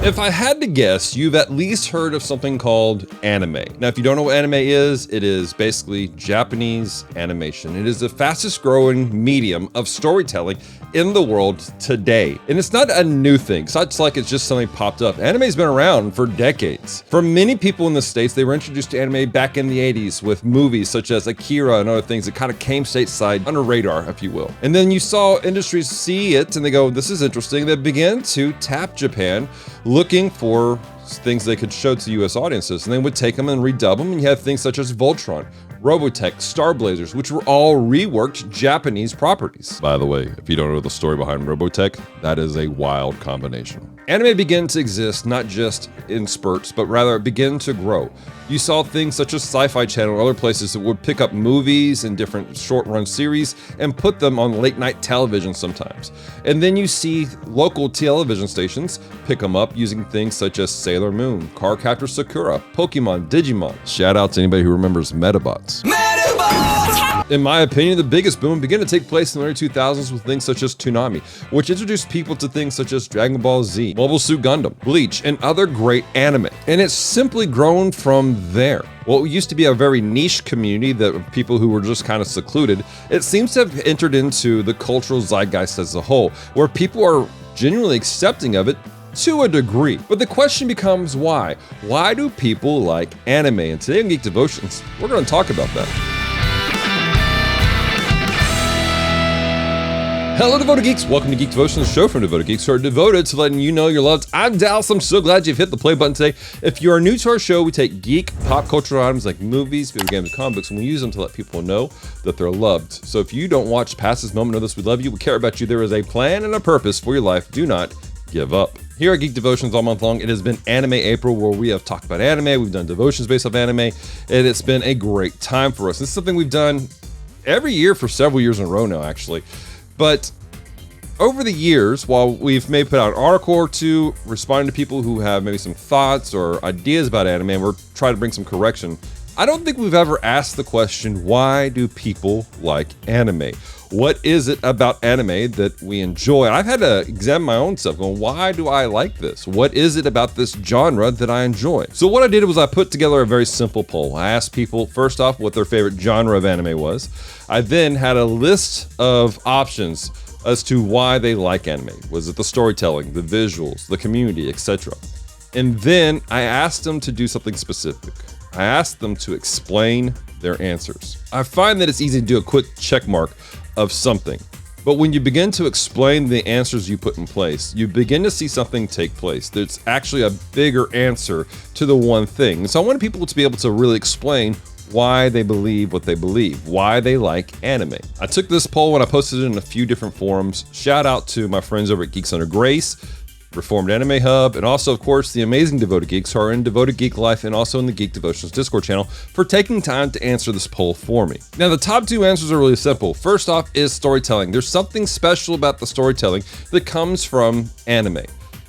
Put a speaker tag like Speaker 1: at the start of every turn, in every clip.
Speaker 1: If I had to guess, you've at least heard of something called anime. Now, if you don't know what anime is, it is basically Japanese animation. It is the fastest growing medium of storytelling in the world today. And it's not a new thing. It's not like it's just something popped up. Anime's been around for decades. For many people in the States, they were introduced to anime back in the 80s with movies such as Akira and other things that kind of came stateside under radar, if you will. And then you saw industries see it and they go, this is interesting. They began to tap Japan, looking for things they could show to US audiences, and they would take them and redub them, and you have things such as Voltron, Robotech, Star Blazers, which were all reworked Japanese properties. By the way, if you don't know the story behind Robotech, that is a wild combination. Anime began to exist not just in spurts, but rather it began to grow. You saw things such as Sci-Fi Channel and other places that would pick up movies and different short-run series and put them on late-night television sometimes. And then you see local television stations pick them up using things such as Sailor Moon, Cardcaptor Sakura, Pokemon, Digimon. Shout out to anybody who remembers Metabots. In my opinion, the biggest boom began to take place in the early 2000s with things such as Toonami, which introduced people to things such as Dragon Ball Z, Mobile Suit Gundam, Bleach, and other great anime. And it's simply grown from there. What used to be a very niche community that people who were just kind of secluded, it seems to have entered into the cultural zeitgeist as a whole, where people are genuinely accepting of it to a degree. But the question becomes why? Why do people like anime? And today on Geek Devotions, we're going to talk about that. Hello, Devoted Geeks. Welcome to Geek Devotions, the show from Devoted Geeks who are devoted to letting you know you're loved. I'm Dallas. I'm so glad you've hit the play button today. If you are new to our show, we take geek, pop cultural items like movies, video games, comic books, and we use them to let people know that they're loved. So if you don't watch past this moment, know this, we love you, we care about you. There is a plan and a purpose for your life. Do not give up. Here at Geek Devotions all month long, it has been Anime April, where we have talked about anime. We've done devotions based off anime, and it's been a great time for us. This is something we've done every year for several years in a row now, actually. But over the years, while we've maybe put out an article or two, responding to people who have maybe some thoughts or ideas about anime, and we're trying to bring some correction, I don't think we've ever asked the question, why do people like anime? What is it about anime that we enjoy? And I've had to examine my own self, going, why do I like this? What is it about this genre that I enjoy? So what I did was I put together a very simple poll. I asked people, first off, what their favorite genre of anime was. I then had a list of options as to why they like anime. Was it the storytelling, the visuals, the community, etc.? And then I asked them to do something specific. I asked them to explain their answers. I find that it's easy to do a quick check mark of something, but when you begin to explain the answers you put in place, you begin to see something take place. There's actually a bigger answer to the one thing. So I wanted people to be able to really explain why they believe what they believe, why they like anime. I took this poll and I posted it in a few different forums. Shout out to my friends over at Geeks Under Grace, Reformed Anime Hub, and also, of course, the amazing Devoted Geeks who are in Devoted Geek Life and also in the Geek Devotions Discord channel for taking time to answer this poll for me. Now, the top two answers are really simple. First off is storytelling. There's something special about the storytelling that comes from anime.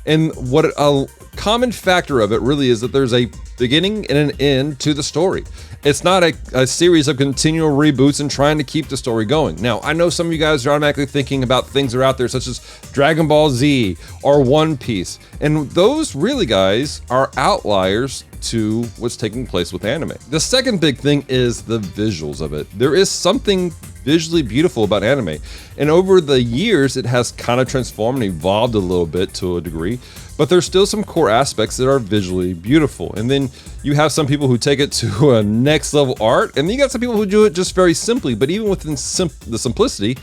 Speaker 1: And what a common factor of it really is that there's a beginning and an end to the story. It's not a series of continual reboots and trying to keep the story going. Now, I know some of you guys are automatically thinking about things that are out there such as Dragon Ball Z or One Piece. And those really, guys, are outliers to what's taking place with anime. The second big thing is the visuals of it. There is something visually beautiful about anime. And over the years, it has kind of transformed and evolved a little bit to a degree, but there's still some core aspects that are visually beautiful. And then you have some people who take it to a next level art, and then you got some people who do it just very simply, but even within the simplicity,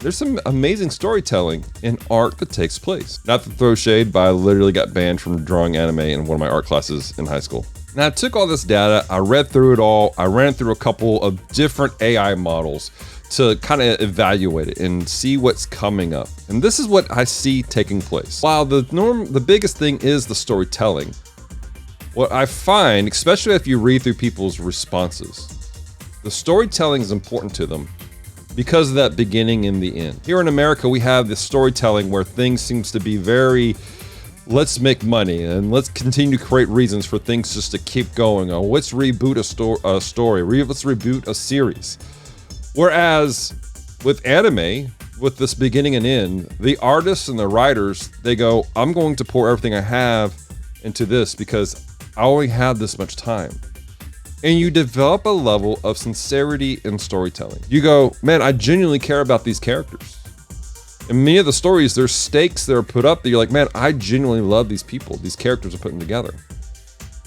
Speaker 1: there's some amazing storytelling in art that takes place. Not to throw shade, but I literally got banned from drawing anime in one of my art classes in high school. Now, I took all this data, I read through it all, I ran through a couple of different AI models to kind of evaluate it and see what's coming up. And this is what I see taking place. While the biggest thing is the storytelling, what I find, especially if you read through people's responses, the storytelling is important to them because of that beginning and the end. Here in America, we have this storytelling where things seems to be very, let's make money and let's continue to create reasons for things just to keep going. Oh, let's reboot a story. Let's reboot a series. Whereas with anime, with this beginning and end, the artists and the writers, they go, I'm going to pour everything I have into this because I only have this much time. And you develop a level of sincerity in storytelling. You go, man, I genuinely care about these characters. In many of the stories, there's stakes that are put up that you're like, man, I genuinely love these people. These characters are putting together.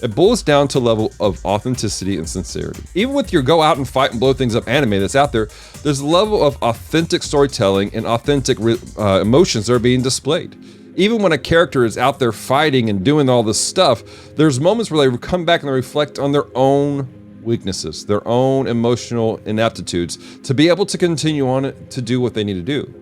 Speaker 1: It boils down to a level of authenticity and sincerity. Even with your go out and fight and blow things up anime that's out there, there's a level of authentic storytelling and authentic emotions that are being displayed. Even when a character is out there fighting and doing all this stuff, there's moments where they come back and they reflect on their own weaknesses, their own emotional inaptitudes to be able to continue on to do what they need to do.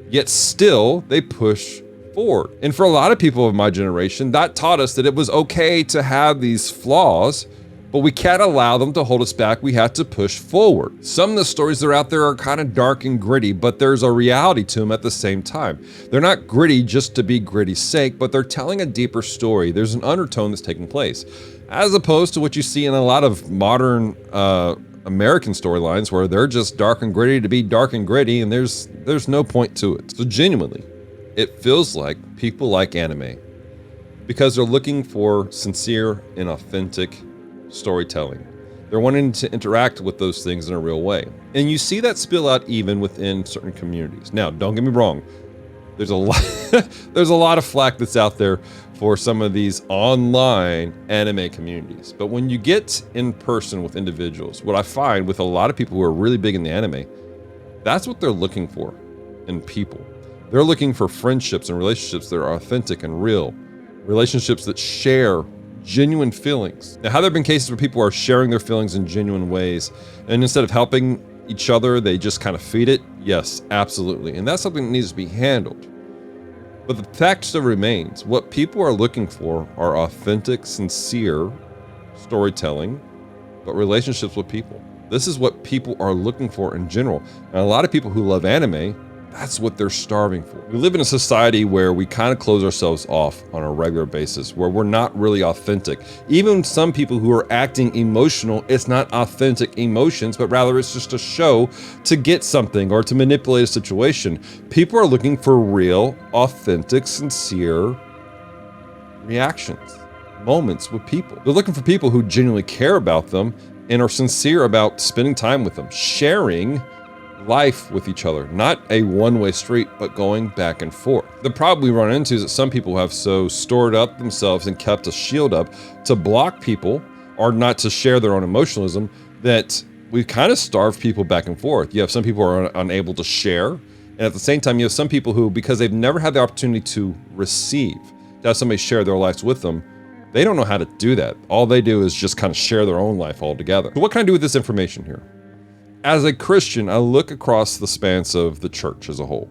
Speaker 1: Yet still, they push forward. And for a lot of people of my generation, that taught us that it was okay to have these flaws, but we can't allow them to hold us back. We have to push forward. Some of the stories that are out there are kind of dark and gritty, but there's a reality to them at the same time. They're not gritty just to be gritty's sake, but they're telling a deeper story. There's an undertone that's taking place, as opposed to what you see in a lot of modern American storylines where they're just dark and gritty to be dark and gritty, and there's no point to it. So genuinely, it feels like people like anime because they're looking for sincere and authentic storytelling. They're wanting to interact with those things in a real way. And you see that spill out even within certain communities. Now, don't get me wrong. There's a lot of flack that's out there for some of these online anime communities. But when you get in person with individuals, what I find with a lot of people who are really big in the anime, that's what they're looking for in people. They're looking for friendships and relationships that are authentic and real, relationships that share genuine feelings. Now, have there been cases where people are sharing their feelings in genuine ways, and instead of helping each other, they just kind of feed it? Yes, absolutely. And that's something that needs to be handled. But the fact still remains, what people are looking for are authentic, sincere storytelling, but relationships with people. This is what people are looking for in general. And a lot of people who love anime, that's what they're starving for. We live in a society where we kind of close ourselves off on a regular basis, where we're not really authentic. Even some people who are acting emotional, it's not authentic emotions, but rather it's just a show to get something or to manipulate a situation. People are looking for real, authentic, sincere reactions, moments with people. They're looking for people who genuinely care about them and are sincere about spending time with them, sharing life with each other, not a one-way street, but going back and forth. The problem we run into is that some people have so stored up themselves and kept a shield up to block people or not to share their own emotionalism that we kind of starve people back and forth. You have some people who are unable to share, and at the same time, you have some people who, because they've never had the opportunity to receive, to have somebody share their lives with them, they don't know how to do that. All they do is just kind of share their own life altogether. So what can I do with this information here? As a Christian, I look across the spans of the church as a whole.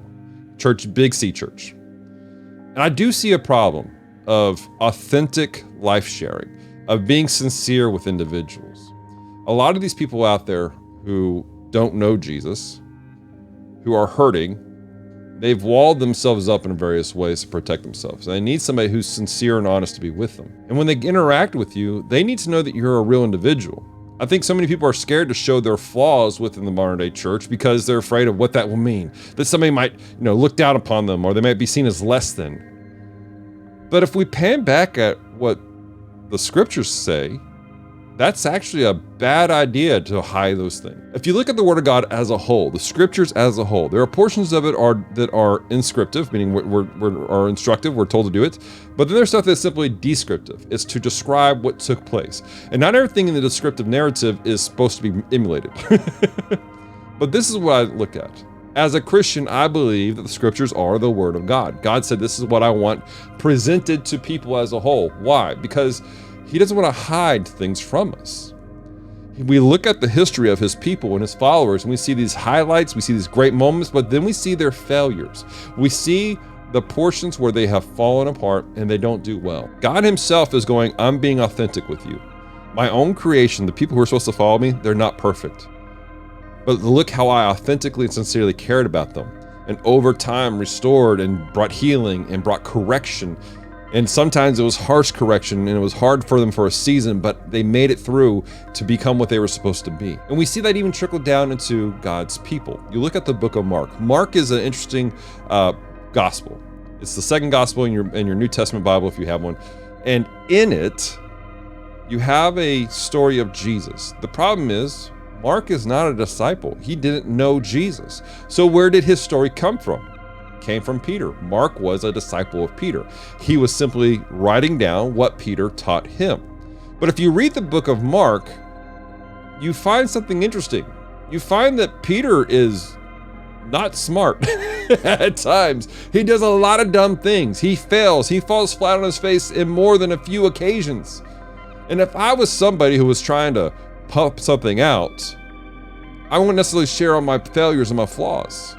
Speaker 1: Church, big C church. And I do see a problem of authentic life sharing, of being sincere with individuals. A lot of these people out there who don't know Jesus, who are hurting, they've walled themselves up in various ways to protect themselves. They need somebody who's sincere and honest to be with them. And when they interact with you, they need to know that you're a real individual. I think so many people are scared to show their flaws within the modern day church because they're afraid of what that will mean. That somebody might, look down upon them, or they might be seen as less than. But if we pan back at what the scriptures say, that's actually a bad idea to hide those things. If you look at the Word of God as a whole, the scriptures as a whole, there are portions of it that are inscriptive, meaning are instructive, we're told to do it. But then there's stuff that's simply descriptive. It's to describe what took place. And not everything in the descriptive narrative is supposed to be emulated. But this is what I look at. As a Christian, I believe that the scriptures are the Word of God. God said, this is what I want presented to people as a whole. Why? Because He doesn't want to hide things from us. We look at the history of His people and His followers, and we see these highlights, we see these great moments, but then we see their failures. We see the portions where they have fallen apart and they don't do well. God Himself is going, I'm being authentic with you. My own creation, the people who are supposed to follow me, they're not perfect. But look how I authentically and sincerely cared about them, and over time restored and brought healing and brought correction And sometimes it was harsh correction and it was hard for them for a season, but they made it through to become what they were supposed to be. And we see that even trickle down into God's people. You look at the book of Mark. Mark is an interesting gospel. It's the second gospel in your New Testament Bible if you have one. And in it, you have a story of Jesus. The problem is, Mark is not a disciple. He didn't know Jesus. So where did his story come from? Came from Peter. Mark was a disciple of Peter. He was simply writing down what Peter taught him. But if you read the book of Mark, you find something interesting. You find that Peter is not smart at times. He does a lot of dumb things. He fails. He falls flat on his face in more than a few occasions. And if I was somebody who was trying to pump something out, I wouldn't necessarily share all my failures and my flaws.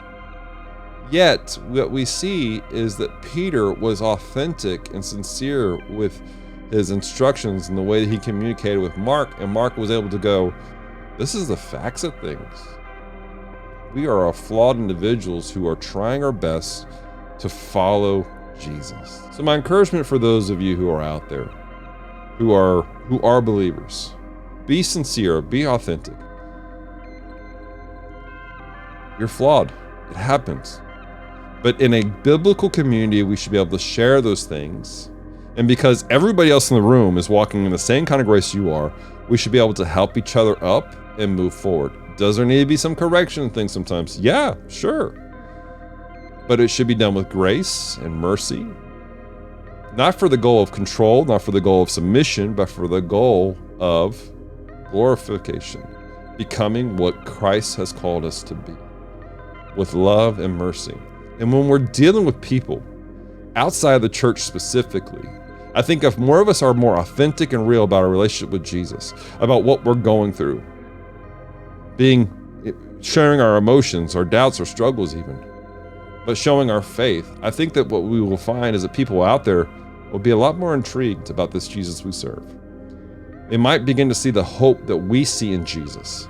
Speaker 1: Yet, what we see is that Peter was authentic and sincere with his instructions and the way that he communicated with Mark, and Mark was able to go, this is the facts of things. We are flawed individuals who are trying our best to follow Jesus. So my encouragement for those of you who are out there, who are believers, be sincere, be authentic. You're flawed. It happens. But in a biblical community, we should be able to share those things. And because everybody else in the room is walking in the same kind of grace you are, we should be able to help each other up and move forward. Does there need to be some correction and things sometimes? Yeah, sure. But it should be done with grace and mercy. Not for the goal of control, not for the goal of submission, but for the goal of glorification. Becoming what Christ has called us to be. With love and mercy. And when we're dealing with people outside of the church specifically, I think if more of us are more authentic and real about our relationship with Jesus, about what we're going through, sharing our emotions, our doubts, our struggles even, but showing our faith, I think that what we will find is that people out there will be a lot more intrigued about this Jesus we serve. They might begin to see the hope that we see in Jesus.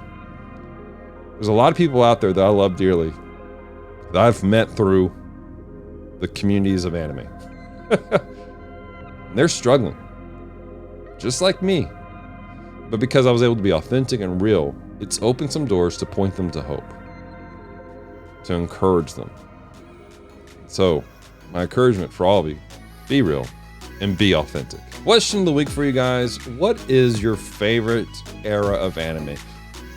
Speaker 1: There's a lot of people out there that I love dearly that I've met through the communities of anime. They're struggling, just like me. But because I was able to be authentic and real, it's opened some doors to point them to hope, to encourage them. So, my encouragement for all of you, be real and be authentic. Question of the week for you guys: what is your favorite era of anime?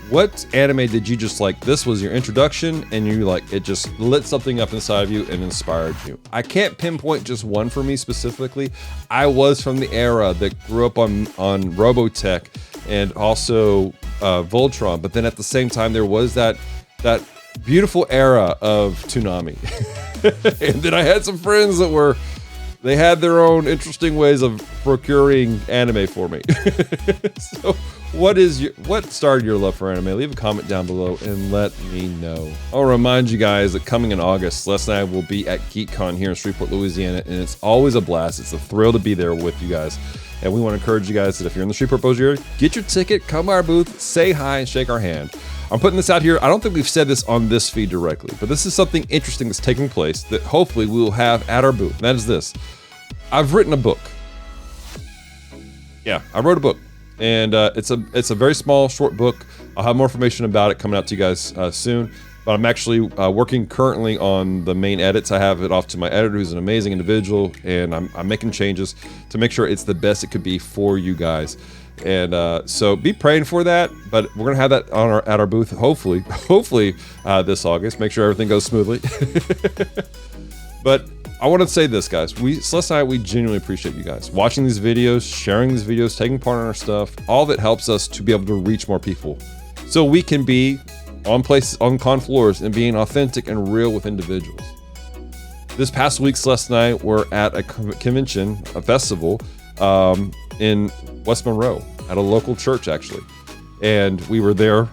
Speaker 1: What anime did you just like? This was your introduction and you like, it just lit something up inside of you and inspired you. I can't pinpoint just one for me specifically. I was from the era that grew up on Robotech and also Voltron, but then at the same time there was that beautiful era of Toonami. And then I had some friends that they had their own interesting ways of procuring anime for me. So what started your love for anime? Leave a comment down below and let me know. I'll remind you guys that coming in August, Les and I will be at GeekCon here in Shreveport, Louisiana, and it's always a blast. It's a thrill to be there with you guys. And we want to encourage you guys that if you're in the Shreveport Bossier area, get your ticket, come by our booth, say hi, and shake our hand. I'm putting this out here. I don't think we've said this on this feed directly, but this is something interesting that's taking place that hopefully we will have at our booth. And that is this. I've written a book. Yeah, I wrote a book. And it's a very small, short book. I'll have more information about it coming out to you guys soon. But I'm actually working currently on the main edits. I have it off to my editor, who's an amazing individual, and I'm making changes to make sure it's the best it could be for you guys. And so be praying for that. But we're gonna have that at our booth, hopefully this August. Make sure everything goes smoothly. But I want to say this, guys. Celeste and I, we genuinely appreciate you guys watching these videos, sharing these videos, taking part in our stuff. All of it helps us to be able to reach more people, so we can be on con floors and being authentic and real with individuals. This past week, Celeste and I were at a convention, a festival, in West Monroe at a local church actually, and we were there,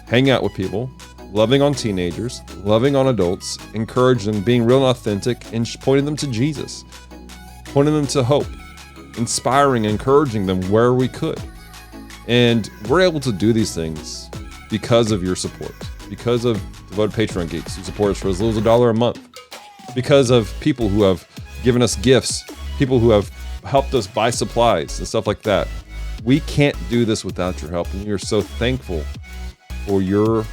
Speaker 1: hanging out with people. Loving on teenagers, loving on adults, encouraging them, being real and authentic, and pointing them to Jesus, pointing them to hope, inspiring, encouraging them where we could. And we're able to do these things because of your support, because of devoted Patreon geeks who support us for as little as $1 a month, because of people who have given us gifts people who have helped us buy supplies and stuff like that. We can't do this without your help, and we are so thankful for your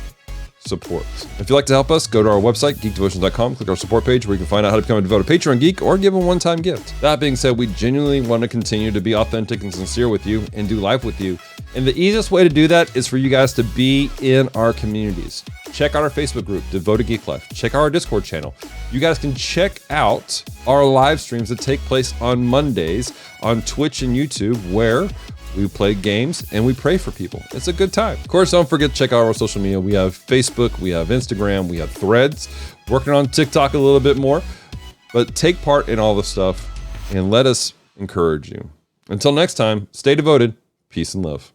Speaker 1: support. If you'd like to help us, go to our website, geekdevotions.com, click our support page where you can find out how to become a devoted Patreon geek or give a one-time gift. That being said, we genuinely want to continue to be authentic and sincere with you and do life with you. And the easiest way to do that is for you guys to be in our communities. Check out our Facebook group, Devoted Geek Life. Check out our Discord channel. You guys can check out our live streams that take place on Mondays on Twitch and YouTube, where we play games and we pray for people. It's a good time. Of course, don't forget to check out our social media. We have Facebook, we have Instagram, we have Threads, working on TikTok a little bit more. But take part in all the stuff and let us encourage you. Until next time, stay devoted. Peace and love.